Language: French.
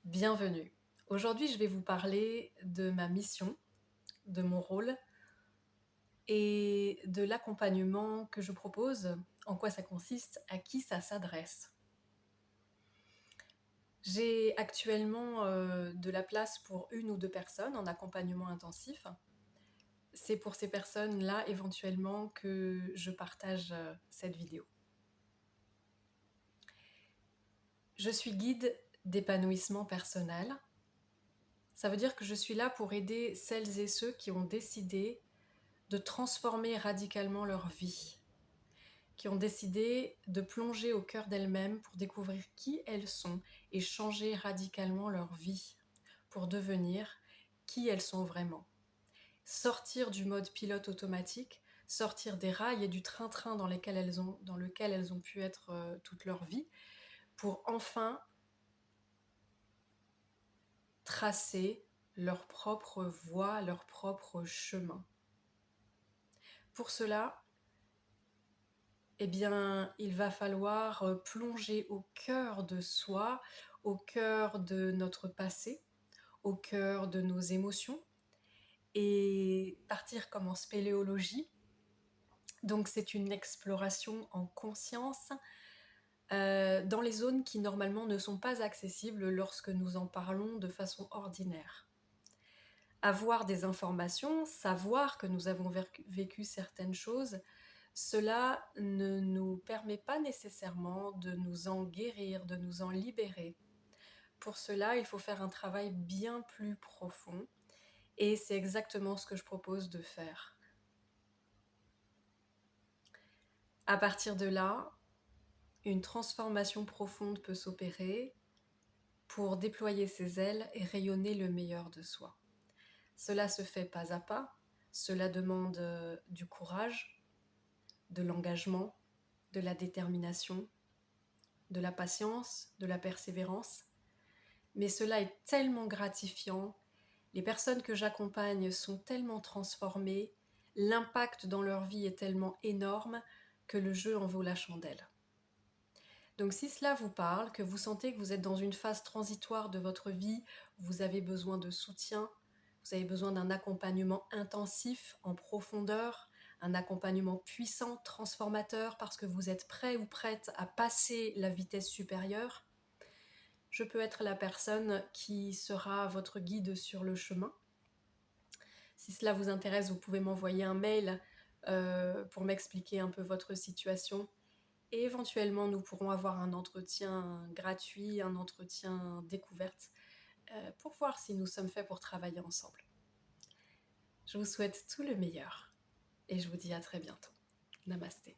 Bienvenue. Aujourd'hui, je vais vous parler de ma mission, de mon rôle et de l'accompagnement que je propose, en quoi ça consiste, à qui ça s'adresse. J'ai actuellement de la place pour 1 ou 2 personnes en accompagnement intensif. C'est pour ces personnes-là éventuellement que je partage cette vidéo. Je suis guide d'épanouissement personnel. Ça veut dire que je suis là pour aider celles et ceux qui ont décidé de transformer radicalement leur vie, qui ont décidé de plonger au cœur d'elles-mêmes pour découvrir qui elles sont et changer radicalement leur vie pour devenir qui elles sont vraiment. Sortir du mode pilote automatique, sortir des rails et du train-train dans lequel elles ont pu être toute leur vie, pour enfin tracer leur propre voie, leur propre chemin. Pour cela, eh bien, il va falloir plonger au cœur de soi, au cœur de notre passé, au cœur de nos émotions et partir comme en spéléologie. Donc c'est une exploration en conscience dans les zones qui normalement ne sont pas accessibles lorsque nous en parlons de façon ordinaire. Avoir des informations, savoir que nous avons vécu certaines choses, cela ne nous permet pas nécessairement de nous en guérir, de nous en libérer. Pour cela, il faut faire un travail bien plus profond et c'est exactement ce que je propose de faire. À partir de là, une transformation profonde peut s'opérer pour déployer ses ailes et rayonner le meilleur de soi. Cela se fait pas à pas, cela demande du courage, de l'engagement, de la détermination, de la patience, de la persévérance. Mais cela est tellement gratifiant, les personnes que j'accompagne sont tellement transformées, l'impact dans leur vie est tellement énorme que le jeu en vaut la chandelle. Donc si cela vous parle, que vous sentez que vous êtes dans une phase transitoire de votre vie, vous avez besoin de soutien, vous avez besoin d'un accompagnement intensif, en profondeur, un accompagnement puissant, transformateur, parce que vous êtes prêt ou prête à passer la vitesse supérieure, je peux être la personne qui sera votre guide sur le chemin. Si cela vous intéresse, vous pouvez m'envoyer un mail pour m'expliquer un peu votre situation. Et éventuellement, nous pourrons avoir un entretien gratuit, un entretien découverte, pour voir si nous sommes faits pour travailler ensemble. Je vous souhaite tout le meilleur et je vous dis à très bientôt. Namasté.